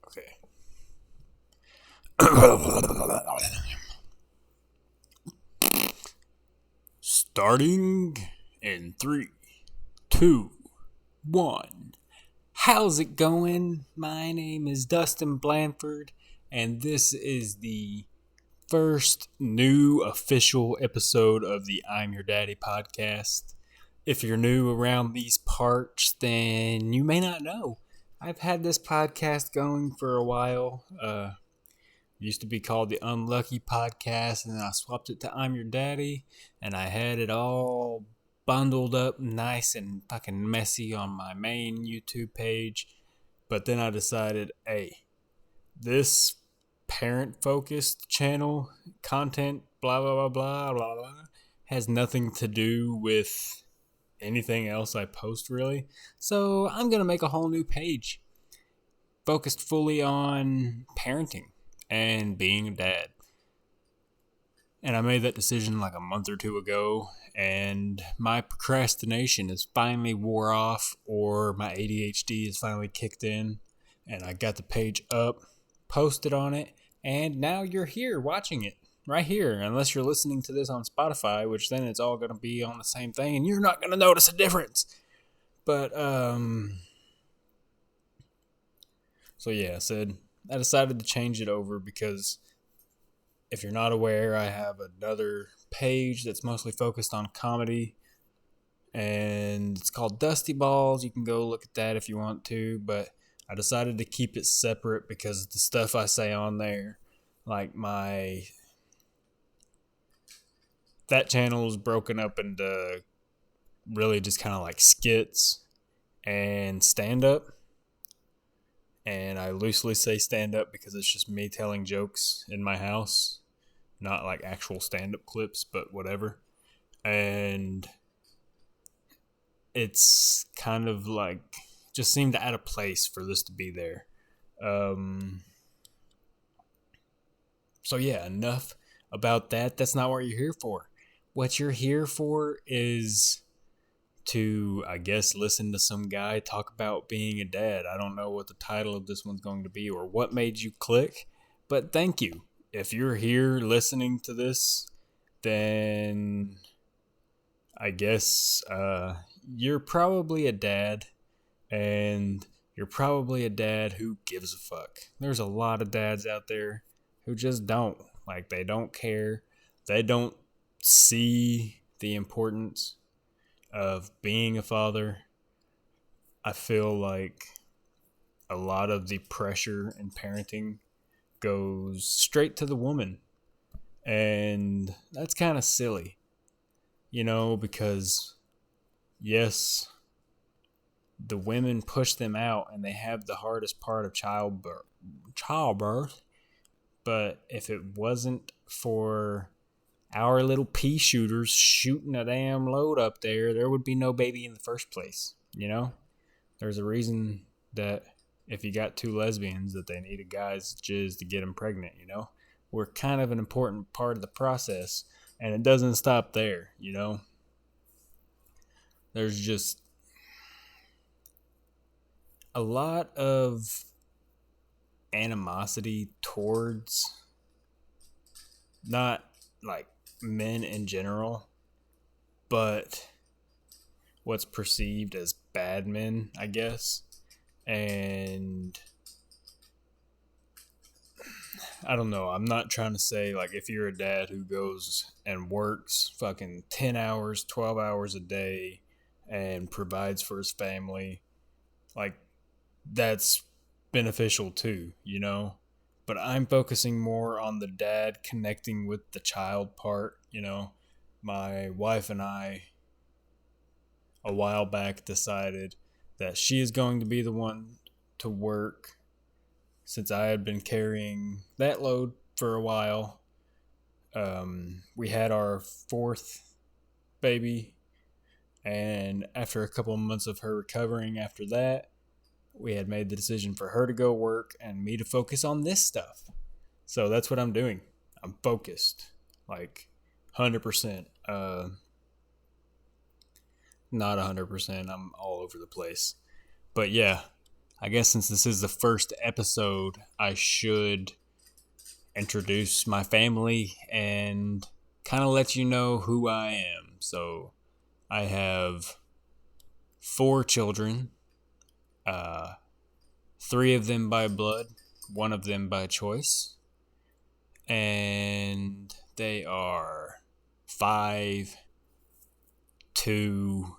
Okay. Starting in 3, 2, 1. How's it going? My name is Dustin Blanford, and this is the first new official episode of the I'm Your Daddy podcast. If you're new around these parts, then you may not know. I've had this podcast going for a while. It used to be called the Unlucky Podcast, and then I swapped it to I'm Your Daddy, and I had it all bundled up nice and fucking messy on my main YouTube page. But then I decided, hey, this parent-focused channel content, blah, blah, blah, blah, blah, blah, has nothing to do with anything else I post, really. So I'm going to make a whole new page focused fully on parenting and being a dad. And I made that decision like a month or two ago, and my procrastination is finally wore off, or my ADHD is finally kicked in, and I got the page up, posted on it, and now you're here watching it. Right here, unless you're listening to this on Spotify, which then it's all going to be on the same thing, and you're not going to notice a difference. But, so yeah, I decided to change it over because if you're not aware, I have another page that's mostly focused on comedy, and it's called Dusty Balls. You can go look at that if you want to, but I decided to keep it separate because the stuff I say on there, like that channel is broken up into really just kind of like skits and stand-up. And I loosely say stand-up because it's just me telling jokes in my house. Not like actual stand-up clips, but whatever. And it's kind of like just seemed out of place for this to be there. So yeah, enough about that. That's not what you're here for. What you're here for is to, I guess, listen to some guy talk about being a dad. I don't know what the title of this one's going to be or what made you click, but thank you. If you're here listening to this, then I guess you're probably a dad, and you're probably a dad who gives a fuck. There's a lot of dads out there who just don't. Like, they don't care. They don't see the importance of being a father. I feel like a lot of the pressure in parenting goes straight to the woman. And that's kind of silly, because yes, the women push them out and they have the hardest part of childbirth. But if it wasn't for our little pea shooters shooting a damn load up there would be no baby in the first place. There's a reason that if you got two lesbians that they need a guy's jizz to get them pregnant. We're kind of an important part of the process, and it doesn't stop there. There's just a lot of animosity towards not like men in general, but what's perceived as bad men, I guess. And I don't know. I'm not trying to say, like, if you're a dad who goes and works fucking 10 hours, 12 hours a day and provides for his family, like, that's beneficial too, But I'm focusing more on the dad connecting with the child part, My wife and I, a while back, decided that she is going to be the one to work since I had been carrying that load for a while. We had our fourth baby, and after a couple of months of her recovering after that, we had made the decision for her to go work and me to focus on this stuff. So that's what I'm doing. I'm focused, like 100%. Not 100%. I'm all over the place. But yeah, I guess since this is the first episode, I should introduce my family and kind of let you know who I am. So I have 4 children, uh, 3 of them by blood, 1 of them by choice, and they are 5, 2,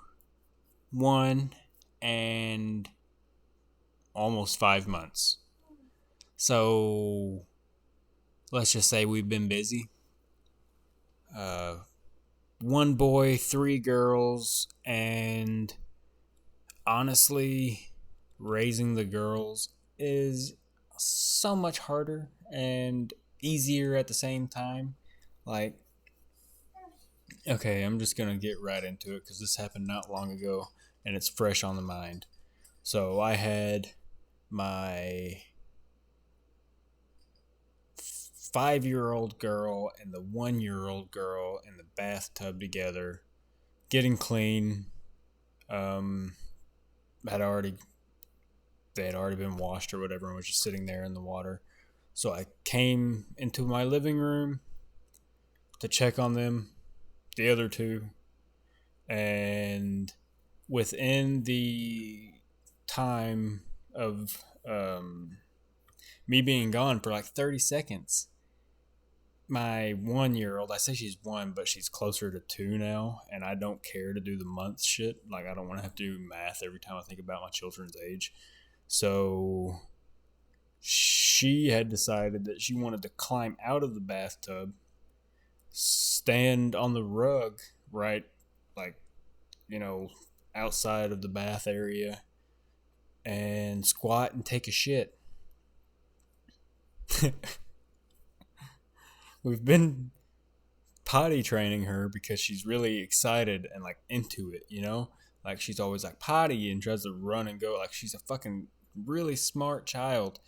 1, and almost 5 months. So let's just say we've been busy. 1 boy, 3 girls, and honestly, raising the girls is so much harder and easier at the same time. Like, okay, I'm just gonna get right into it because this happened not long ago and it's fresh on the mind. So I had my 5-year-old girl and the 1-year-old girl in the bathtub together, getting clean. Um, had already they had already been washed or whatever and was just sitting there in the water. So I came into my living room to check on them, the other 2, and within the time of me being gone for like 30 seconds, my 1-year-old, I say she's 1, but she's closer to 2 now, and I don't care to do the month shit. Like, I don't want to have to do math every time I think about my children's age. So she had decided that she wanted to climb out of the bathtub, stand on the rug, right, like, outside of the bath area, and squat and take a shit. We've been potty training her because she's really excited and like into it, Like, she's always like potty and tries to run and go. Like, she's a fucking really smart child.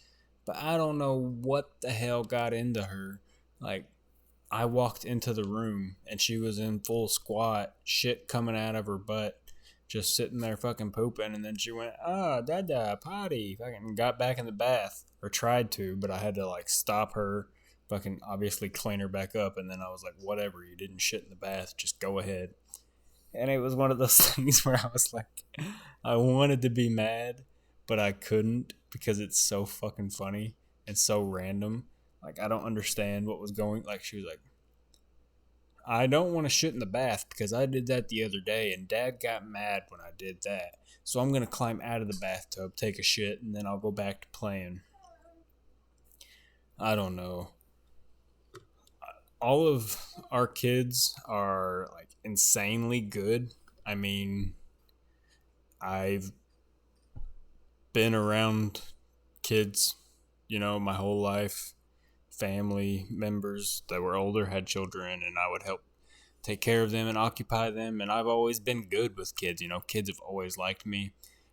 But I don't know what the hell got into her. Like, I walked into the room and she was in full squat, shit coming out of her butt, just sitting there fucking pooping. And then she went, dada, potty. Fucking got back in the bath, or tried to, but I had to like stop her, fucking obviously clean her back up. And then I was like, whatever, you didn't shit in the bath, just go ahead. And it was one of those things where I was like, I wanted to be mad, but I couldn't because it's so fucking funny and so random. Like, I don't understand what was going. Like, she was like, I don't want to shit in the bath because I did that the other day and Dad got mad when I did that. So I'm going to climb out of the bathtub, take a shit, and then I'll go back to playing. I don't know. All of our kids are like insanely good. I mean, I've been around kids, my whole life. Family members that were older had children, and I would help take care of them and occupy them. And I've always been good with kids. Kids have always liked me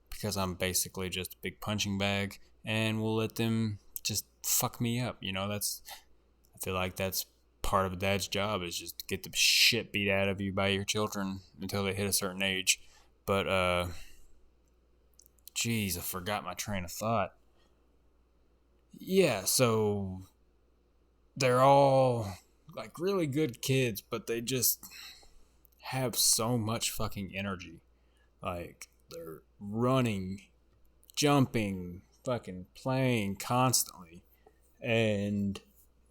because I'm basically just a big punching bag and will let them just fuck me up. I feel like that's part of a dad's job, is just to get the shit beat out of you by your children until they hit a certain age. But, jeez, I forgot my train of thought. Yeah, so they're all like really good kids, but they just have so much fucking energy. Like, they're running, jumping, fucking playing constantly, and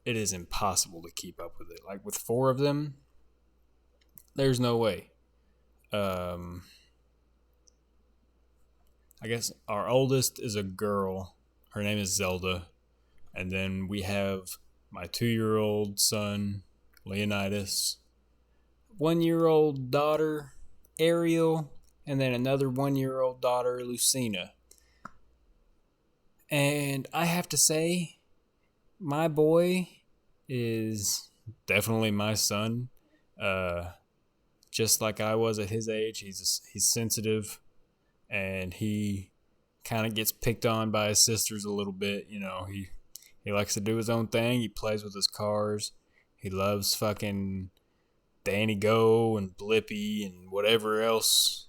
it is impossible to keep up with it. Like, with 4 of them, there's no way. I guess our oldest is a girl. Her name is Zelda. And then we have my 2-year-old son, Leonidas, 1-year-old daughter, Ariel, and then another 1-year-old daughter, Lucina. And I have to say, my boy is definitely my son. Just like I was at his age, he's sensitive, and he kind of gets picked on by his sisters a little bit. He likes to do his own thing. He plays with his cars. He loves fucking Danny Go and Blippi and whatever else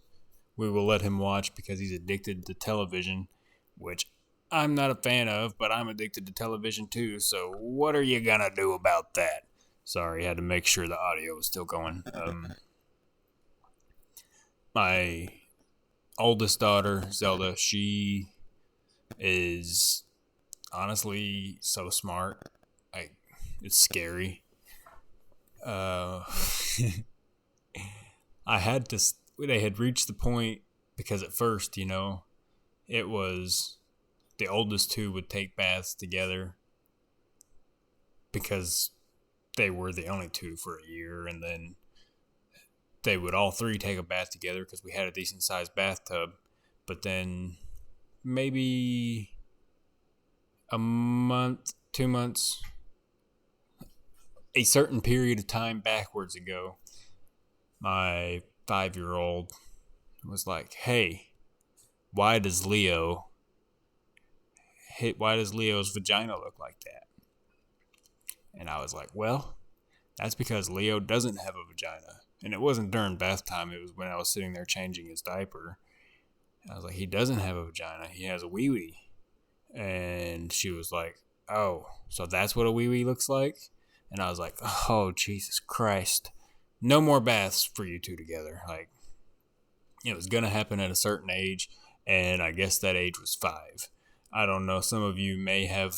we will let him watch because he's addicted to television. which I'm not a fan of, but I'm addicted to television too, so what are you gonna do about that? Sorry, I had to make sure the audio was still going. My oldest daughter, Zelda, she is honestly so smart. Like, it's scary. Uh, they had reached the point because at first, it was the oldest two would take baths together because they were the only two for a year, and then they would all three take a bath together because we had a decent sized bathtub. But then maybe a month, 2 months, a certain period of time backwards ago, my 5-year-old was like, "Hey, why does Leo's vagina look like that?" And I was like, "Well, that's because Leo doesn't have a vagina." And it wasn't during bath time, it was when I was sitting there changing his diaper. I was like, "He doesn't have a vagina, he has a wee wee." And she was like, "Oh, so that's what a wee wee looks like?" And I was like, "Oh, Jesus Christ. No more baths for you two together." Like, it was going to happen at a certain age, and I guess that age was 5. I don't know. Some of you may have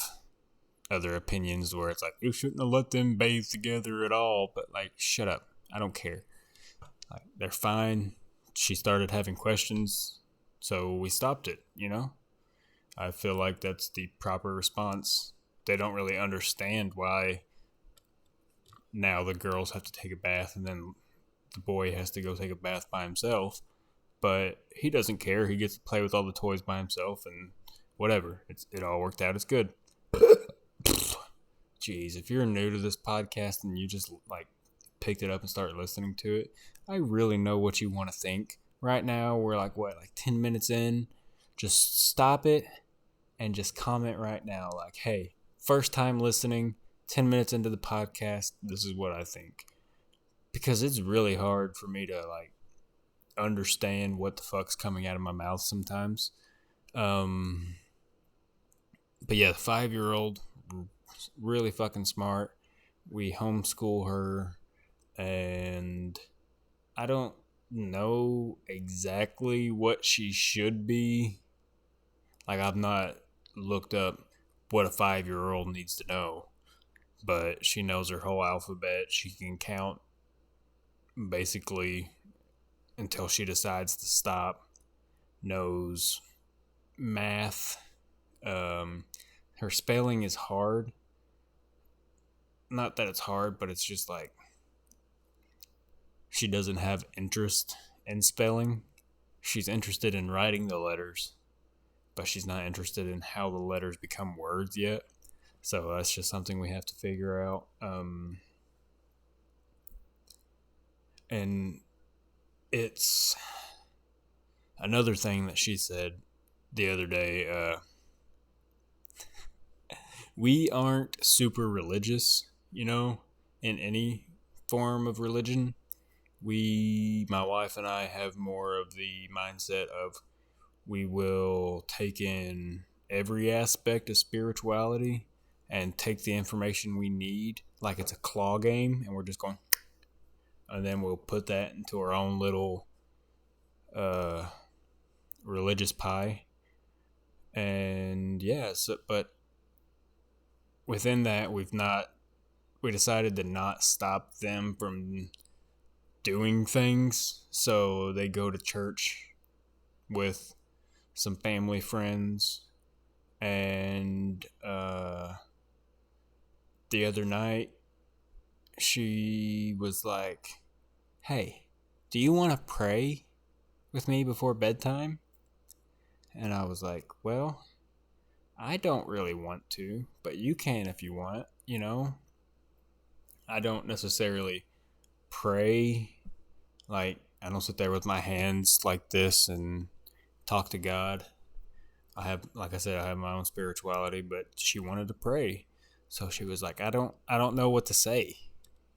other opinions where it's like, you shouldn't have let them bathe together at all. But, like, shut up. I don't care. Like, they're fine. She started having questions, so we stopped it, I feel like that's the proper response. They don't really understand why now the girls have to take a bath and then the boy has to go take a bath by himself. But he doesn't care. He gets to play with all the toys by himself and whatever. It all worked out. It's good. Jeez, if you're new to this podcast and you just like picked it up and started listening to it, I really know what you want to think. Right now, we're like 10 minutes in? Just stop it and just comment right now. Like, hey, first time listening, 10 minutes into the podcast, this is what I think. Because it's really hard for me to like understand what the fuck's coming out of my mouth sometimes. But yeah, the 5-year-old, really fucking smart. We homeschool her, and I don't know exactly what she should be. Like, I've not looked up what a 5-year-old needs to know, but she knows her whole alphabet. She can count basically until she decides to stop. Knows math. Her spelling is hard. Not that it's hard, but it's just like she doesn't have interest in spelling. She's interested in writing the letters, but she's not interested in how the letters become words yet. So that's just something we have to figure out. And it's another thing that she said the other day. We aren't super religious, in any form of religion. My wife and I, have more of the mindset of we will take in every aspect of spirituality and take the information we need like it's a claw game, and we're just going, and then we'll put that into our own little religious pie. And yeah, but within that, we decided to not stop them from doing things. So they go to church with some family friends, and the other night she was like, "Hey, do you want to pray with me before bedtime?" And I was like, "Well, I don't really want to, but you can if you want, I don't necessarily pray. Like, I don't sit there with my hands like this and talk to God. Like I said, I have my own spirituality, but she wanted to pray. So she was like, I don't know what to say.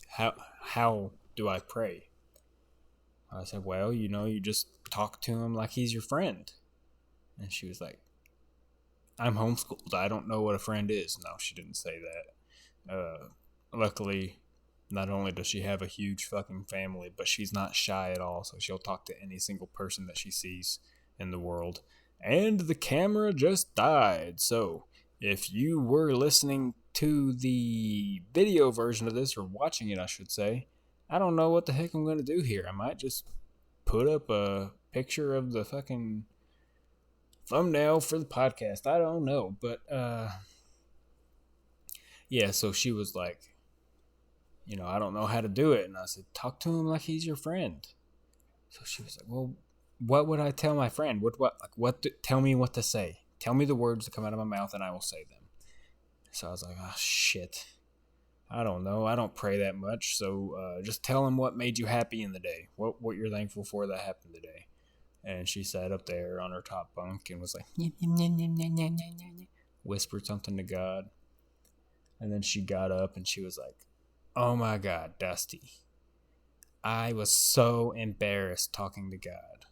How do I pray?" I said, "Well, you just talk to him like he's your friend." And she was like, I'm homeschooled. I don't know what a friend is. No, she didn't say that. Luckily, not only does she have a huge fucking family, but she's not shy at all. So she'll talk to any single person that she sees in the world. And the camera just died. So if you were listening to the video version of this, or watching it, I should say, I don't know what the heck I'm going to do here. I might just put up a picture of the fucking thumbnail for the podcast. I don't know. But, yeah, so she was like, I don't know how to do it. And I said, talk to him like he's your friend. So she was like, well, what would I tell my friend? Tell me what to say. Tell me the words that come out of my mouth and I will say them. So I was like, oh, shit. I don't know. I don't pray that much. So just tell him what made you happy in the day. What you're thankful for that happened today. And she sat up there on her top bunk and was like, whispered something to God. And then she got up and she was like, oh my God, Dusty. I was so embarrassed talking to God.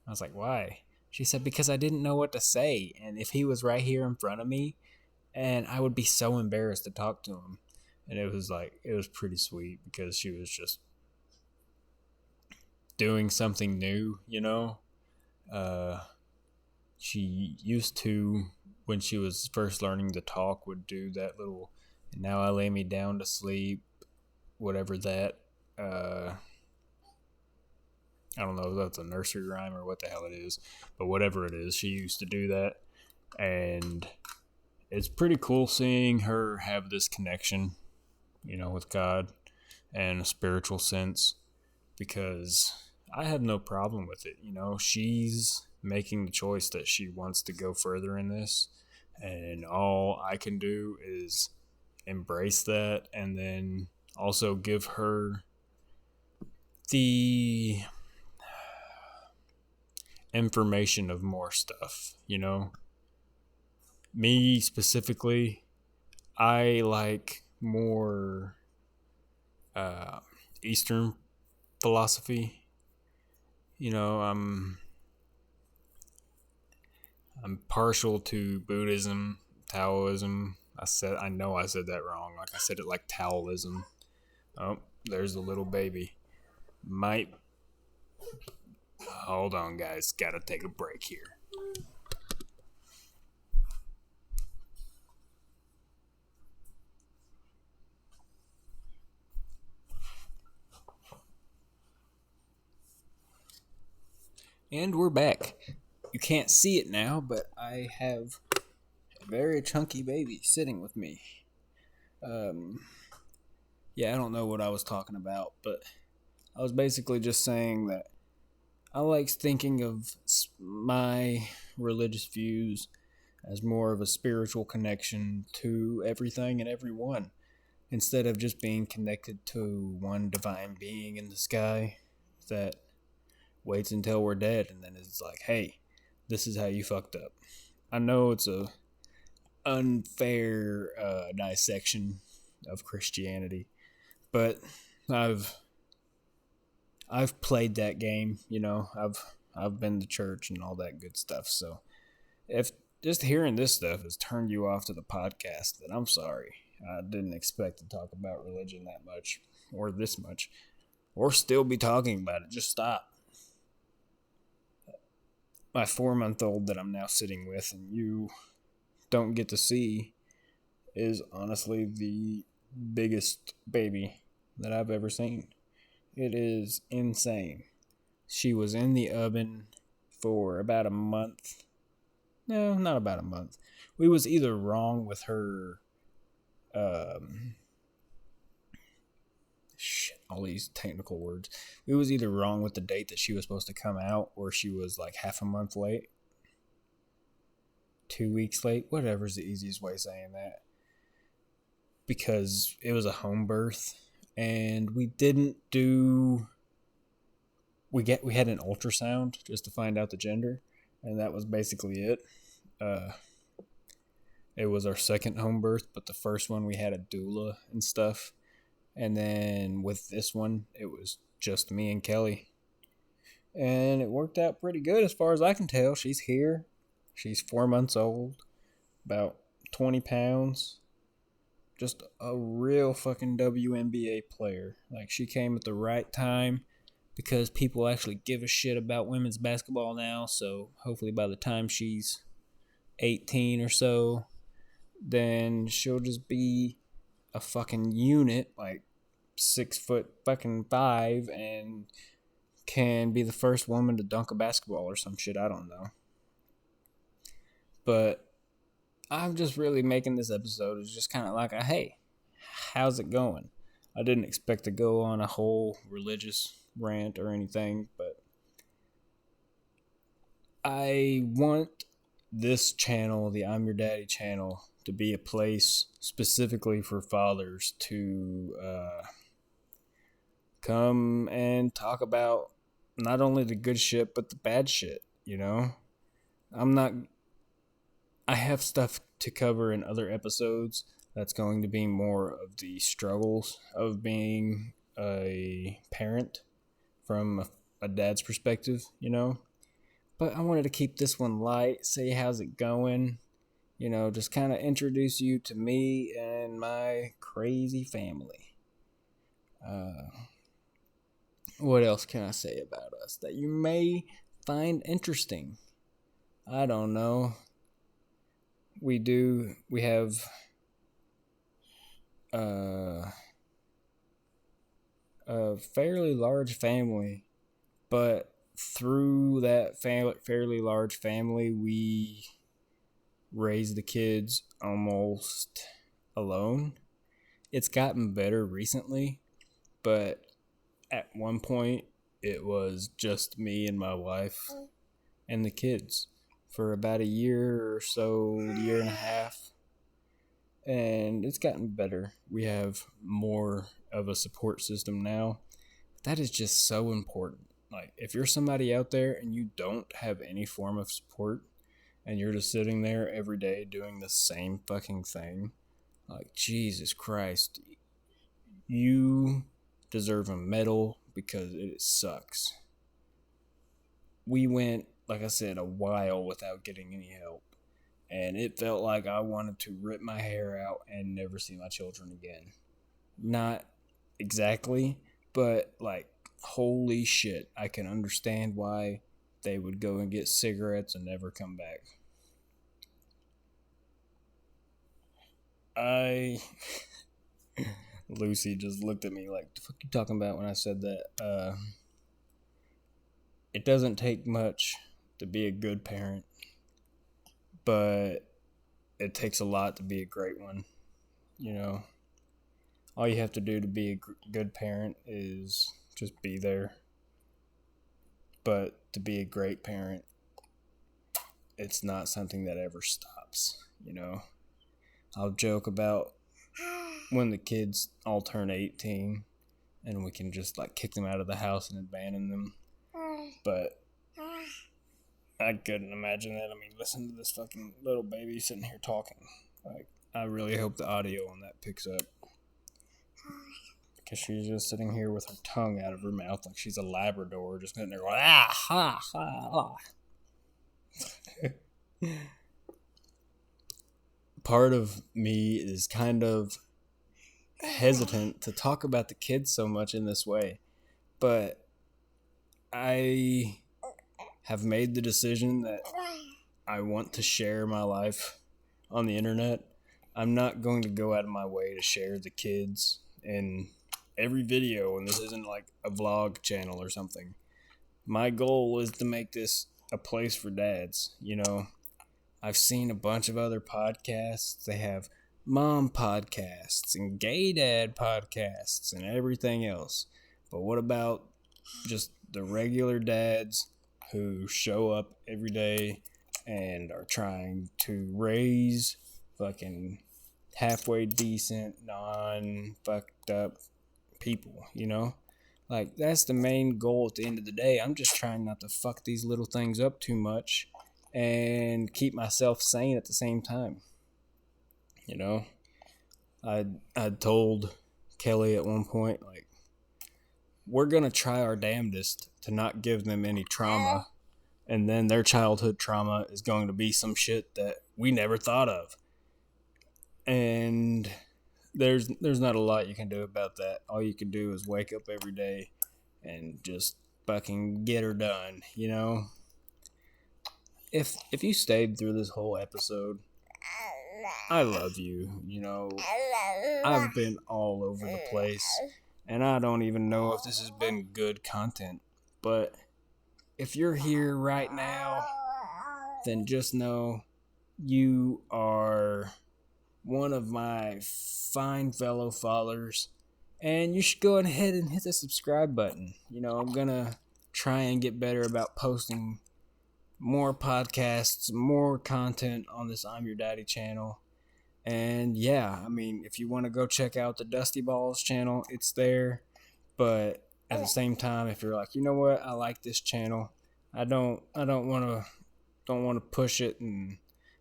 I was like, why? She said, because I didn't know what to say. And if he was right here in front of me, and I would be so embarrassed to talk to him. And it was pretty sweet because she was just doing something new, She used to, when she was first learning to talk, would do that little, now I lay me down to sleep, whatever that, I don't know if that's a nursery rhyme or what the hell it is, but whatever it is, she used to do that. And it's pretty cool seeing her have this connection, with God and a spiritual sense, because I have no problem with it. She's making the choice that she wants to go further in this, and all I can do is embrace that and then also give her the information of more stuff. Me specifically, I like more Eastern philosophy. I'm partial to Buddhism, Taoism. I know I said that wrong. Like I said it like Taoism. Oh, there's a little baby. Hold on, guys. Gotta take a break here. And we're back. You can't see it now, but I have a very chunky baby sitting with me. Yeah, I don't know what I was talking about, but I was basically just saying that I like thinking of my religious views as more of a spiritual connection to everything and everyone, instead of just being connected to one divine being in the sky that waits until we're dead and then it's like, hey, this is how you fucked up. I know it's a unfair dissection of Christianity, but I've played that game, I've been to church and all that good stuff. So if just hearing this stuff has turned you off to the podcast, then I'm sorry. I didn't expect to talk about religion that much, or this much, or still be talking about it. Just stop. My 4-month-old that I'm now sitting with and you don't get to see is honestly the biggest baby that I've ever seen. It is insane. She was in the oven for about a month. No, not about a month. We was either wrong with her all these technical words. We was either wrong with the date that she was supposed to come out, or she was like half a month late, 2 weeks late, whatever's the easiest way of saying that, because it was a home birth and we didn't do we had an ultrasound just to find out the gender, and that was basically it. It was our second home birth, but the first one we had a doula and stuff. And then with this one, it was just me and Kelly. And it worked out pretty good as far as I can tell. She's here. She's 4 months old, about 20 pounds. Just a real fucking WNBA player. Like, she came at the right time because people actually give a shit about women's basketball now. So hopefully by the time she's 18 or so, then she'll just be a fucking unit, like 6 foot fucking 5, and can be the first woman to dunk a basketball or some shit. I don't know. But I'm just really making this episode as just kind of like a, hey, how's it going? I didn't expect to go on a whole religious rant or anything, but I want this channel, the I'm Your Daddy channel, to be a place specifically for fathers to come and talk about not only the good shit, but the bad shit, you know? I have stuff to cover in other episodes that's going to be more of the struggles of being a parent from a dad's perspective, you know? But I wanted to keep this one light, say how's it going, you know, just kind of introduce you to me and my crazy family. What else can I say about us that you may find interesting? I don't know. We have a fairly large family, but through that fairly large family, we raise the kids almost alone. It's gotten better recently, but at one point it was just me and my wife and the kids for about a year or so, year and a half. And it's gotten better. We have more of a support system now. That is just so important. Like, if you're somebody out there and you don't have any form of support and you're just sitting there every day doing the same fucking thing, like, Jesus Christ, you deserve a medal because it sucks. We went, like I said, a while without getting any help, and it felt like I wanted to rip my hair out and never see my children again. Not exactly, but like, holy shit, I can understand why they would go and get cigarettes and never come back. Lucy just looked at me like, the fuck you talking about when I said that? It doesn't take much to be a good parent, but it takes a lot to be a great one. You know, all you have to do to be a good parent is just be there. But to be a great parent, it's not something that ever stops, you know. I'll joke about when the kids all turn 18 and we can just like kick them out of the house and abandon them. But I couldn't imagine that. I mean, listen to this fucking little baby sitting here talking. Like, I really hope the audio on that picks up. Because she's just sitting here with her tongue out of her mouth like she's a Labrador, just sitting there going, ah, ha, ha, ha. Part of me is kind of hesitant to talk about the kids so much in this way. But I have made the decision that I want to share my life on the internet. I'm not going to go out of my way to share the kids in every video, and this isn't like a vlog channel or something. My goal is to make this a place for dads, you know. I've seen a bunch of other podcasts. They have mom podcasts and gay dad podcasts and everything else. But what about just the regular dads who show up every day and are trying to raise fucking halfway decent, non-fucked up people, you know? Like, that's the main goal at the end of the day. I'm just trying not to fuck these little things up too much and keep myself sane at the same time. You know? I told Kelly at one point, like, we're going to try our damnedest to not give them any trauma and then their childhood trauma is going to be some shit that we never thought of. And there's not a lot you can do about that. All you can do is wake up every day and just fucking get her done, you know? If you stayed through this whole episode, I love you, you know. I've been all over the place, and I don't even know if this has been good content, but if you're here right now, then just know you are one of my fine fellow followers, and you should go ahead and hit the subscribe button. You know, I'm gonna try and get better about posting more podcasts, more content on this I'm Your Daddy channel. And yeah, I mean, if you want to go check out the Dusty Balls channel, it's there. But at the same time, if you're like, you know what, I like this channel, I don't want to push it and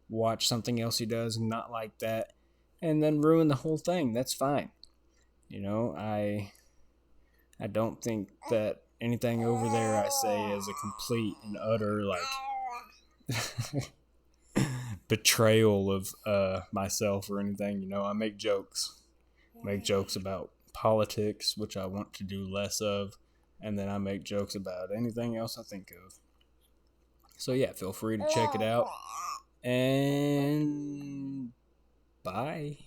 watch something else he does and not like that, and then ruin the whole thing. That's fine. You know, I don't think that anything over there I say is a complete and utter betrayal of myself or anything. You know, I make jokes about politics, which I want to do less of, and then I make jokes about anything else I think of. So yeah, feel free to check it out, and bye.